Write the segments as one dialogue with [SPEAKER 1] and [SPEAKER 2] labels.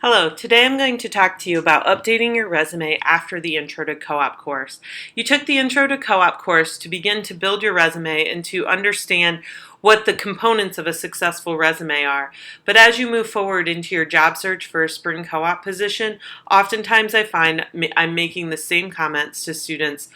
[SPEAKER 1] Hello, today I'm going to talk to you about updating your resume after the Intro to Co-op course. You took the Intro to Co-op course to begin to build your resume and to understand what the components of a successful resume are. But as you move forward into your job search for a spring co-op position, oftentimes I find I'm making the same comments to students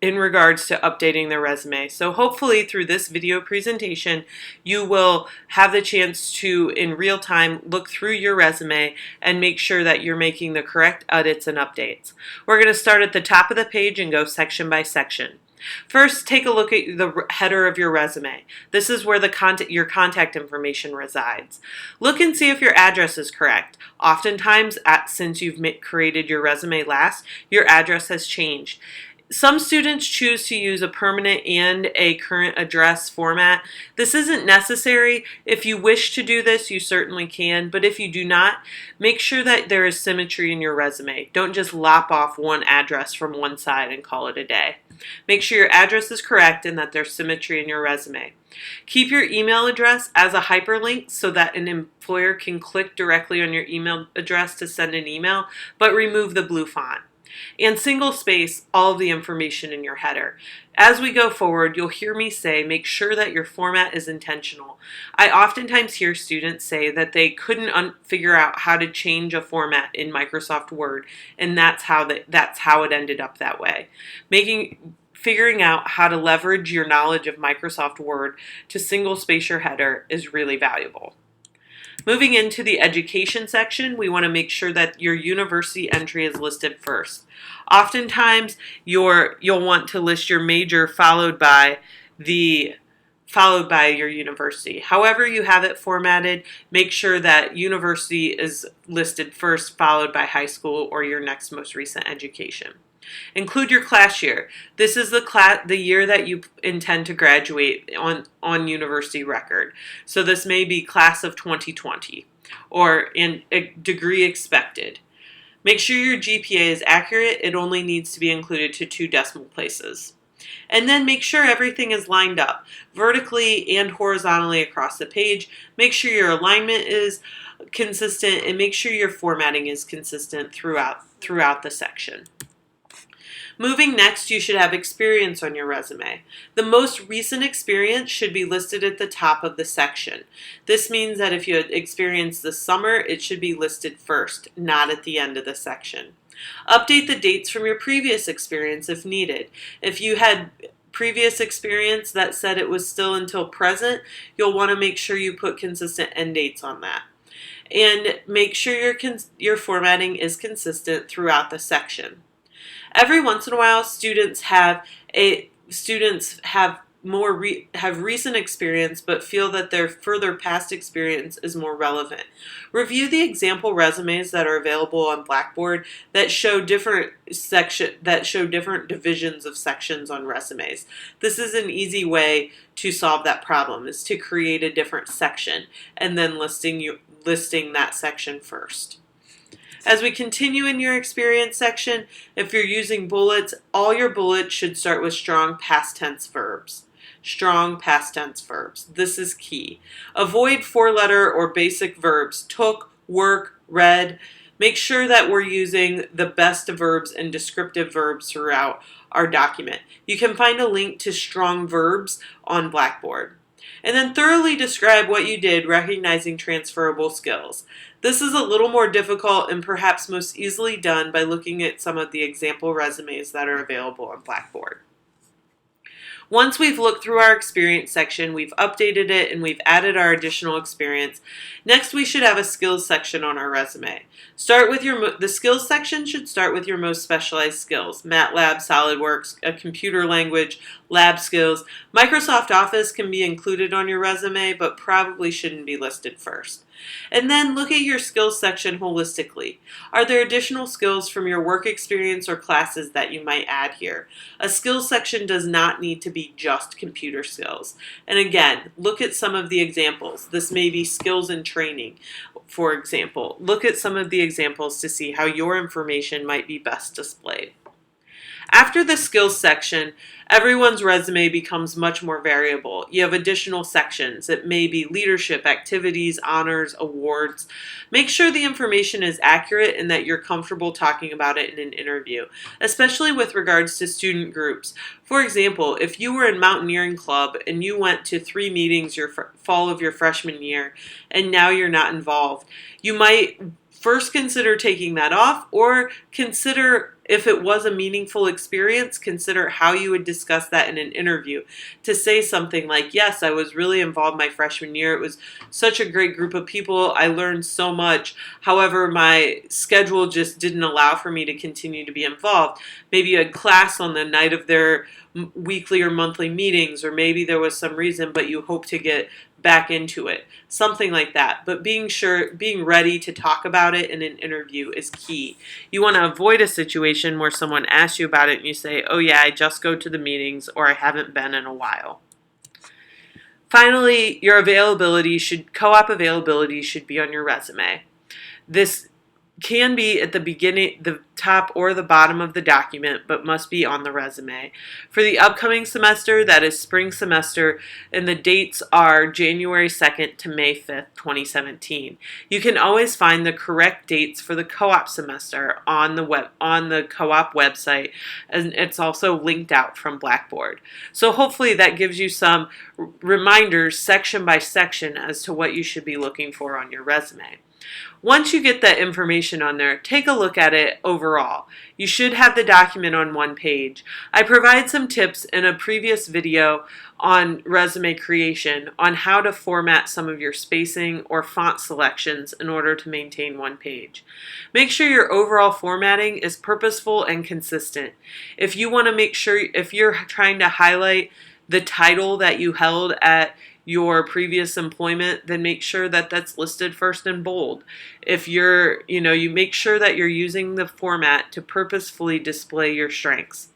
[SPEAKER 1] in regards to updating their resume. So hopefully through this video presentation, you will have the chance to, in real time, look through your resume and make sure that you're making the correct edits and updates. We're going to start at the top of the page and go section by section. First, take a look at the header of your resume. This is where your contact information resides. Look and see if your address is correct. Oftentimes, since you've created your resume last, your address has changed. Some students choose to use a permanent and a current address format. This isn't necessary. If you wish to do this, you certainly can, but if you do not, make sure that there is symmetry in your resume. Don't just lop off one address from one side and call it a day. Make sure your address is correct and that there's symmetry in your resume. Keep your email address as a hyperlink so that an employer can click directly on your email address to send an email, but remove the blue font. And single space all of the information in your header. As we go forward, you'll hear me say, make sure that your format is intentional. I oftentimes hear students say that they couldn't figure out how to change a format in Microsoft Word, and that's how it ended up that way. Figuring out how to leverage your knowledge of Microsoft Word to single space your header is really valuable. Moving into the education section, we want to make sure that your university entry is listed first. Oftentimes, you'll want to list your major followed by your university. However you have it formatted, make sure that university is listed first, followed by high school or your next most recent education. Include your class year. This is the year that you intend to graduate on university record. So this may be class of 2020 or in a degree expected. Make sure your GPA is accurate. It only needs to be included to 2 decimal places. And then make sure everything is lined up vertically and horizontally across the page. Make sure your alignment is consistent and make sure your formatting is consistent throughout the section. Moving next, you should have experience on your resume. The most recent experience should be listed at the top of the section. This means that if you had experience this summer, it should be listed first, not at the end of the section. Update the dates from your previous experience if needed. If you had previous experience that said it was still until present, you'll want to make sure you put consistent end dates on that. And make sure your formatting is consistent throughout the section. Every once in a while, students have recent experience but feel that their further past experience is more relevant. Review the example resumes that are available on Blackboard that show different divisions of sections on resumes. This is an easy way to solve that problem, is to create a different section and then listing that section first. As we continue in your experience section, if you're using bullets, all your bullets should start with strong past tense verbs. Strong past tense verbs. This is key. Avoid 4-letter or basic verbs. Took, work, read. Make sure that we're using the best verbs and descriptive verbs throughout our document. You can find a link to strong verbs on Blackboard. And then thoroughly describe what you did, recognizing transferable skills. This is a little more difficult and perhaps most easily done by looking at some of the example resumes that are available on Blackboard. Once we've looked through our experience section, we've updated it, and we've added our additional experience, next we should have a skills section on our resume. The skills section should start with your most specialized skills: MATLAB, SolidWorks, a computer language, lab skills. Microsoft Office can be included on your resume, but probably shouldn't be listed first. And then look at your skills section holistically. Are there additional skills from your work experience or classes that you might add here? A skills section does not need to be just computer skills. And again, look at some of the examples. This may be skills and training, for example. Look at some of the examples to see how your information might be best displayed. After the skills section, everyone's resume becomes much more variable. You have additional sections. It may be leadership, activities, honors, awards. Make sure the information is accurate and that you're comfortable talking about it in an interview, especially with regards to student groups. For example, if you were in Mountaineering Club and you went to 3 meetings your fall of your freshman year and now you're not involved, you might first consider taking that off, or consider, if it was a meaningful experience, consider how you would discuss that in an interview. To say something like, yes, I was really involved my freshman year. It was such a great group of people. I learned so much. However, my schedule just didn't allow for me to continue to be involved. Maybe you had class on the night of their weekly or monthly meetings, or maybe there was some reason, but you hope to get back into it, something like that. But being ready to talk about it in an interview is key. You want to avoid a situation where someone asks you about it and you say, oh yeah, I just go to the meetings, or I haven't been in a while. Finally, your co-op availability should be on your resume. This can be at the beginning, the top or the bottom of the document, but must be on the resume. For the upcoming semester, that is spring semester, and the dates are January 2nd to May 5th, 2017. You can always find the correct dates for the co-op semester on the co-op website, and it's also linked out from Blackboard. So hopefully that gives you some reminders section by section as to what you should be looking for on your resume. Once you get that information on there, take a look at it overall. You should have the document on one page. I provide some tips in a previous video on resume creation on how to format some of your spacing or font selections in order to maintain one page. Make sure your overall formatting is purposeful and consistent. If you want to make sure, if you're trying to highlight the title that you held at your previous employment, then make sure that that's listed first in bold. If you make sure that you're using the format to purposefully display your strengths.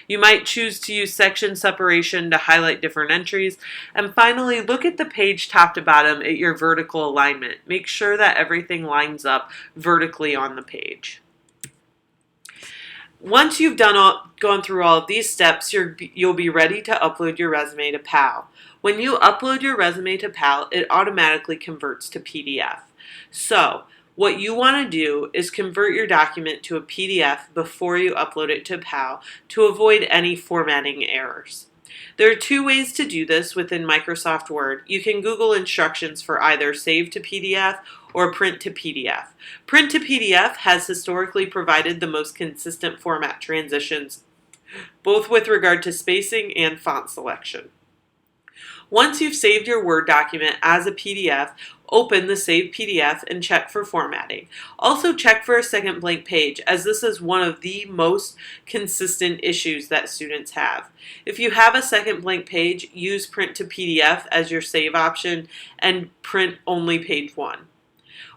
[SPEAKER 1] You might choose to use section separation to highlight different entries. And finally, look at the page top to bottom at your vertical alignment. Make sure that everything lines up vertically on the page. Once you've gone through all of these steps, you'll be ready to upload your resume to PAL. When you upload your resume to PAL, it automatically converts to PDF. So what you want to do is convert your document to a PDF before you upload it to PAL to avoid any formatting errors. There are 2 ways to do this within Microsoft Word. You can Google instructions for either save to PDF or print to PDF. Print to PDF has historically provided the most consistent format transitions, both with regard to spacing and font selection. Once you've saved your Word document as a PDF, open the Save PDF and check for formatting. Also check for a second blank page, as this is one of the most consistent issues that students have. If you have a second blank page, use Print to PDF as your save option and print only page 1.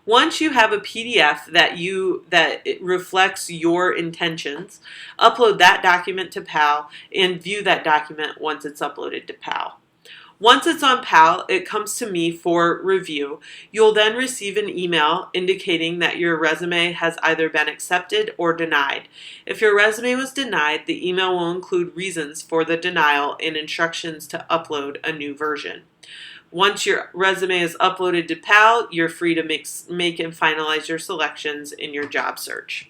[SPEAKER 1] Once you have a PDF that it reflects your intentions, upload that document to PAL and view that document once it's uploaded to PAL. Once it's on PAL, it comes to me for review. You'll then receive an email indicating that your resume has either been accepted or denied. If your resume was denied, the email will include reasons for the denial and instructions to upload a new version. Once your resume is uploaded to PAL, you're free to make and finalize your selections in your job search.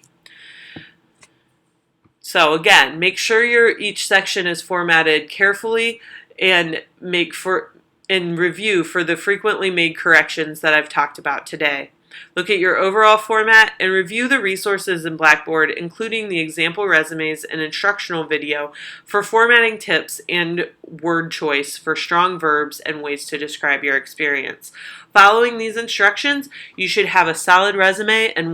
[SPEAKER 1] So again, make sure each section is formatted carefully and review for the frequently made corrections that I've talked about today. Look at your overall format and review the resources in Blackboard, including the example resumes and instructional video for formatting tips and word choice for strong verbs and ways to describe your experience. Following these instructions, you should have a solid resume and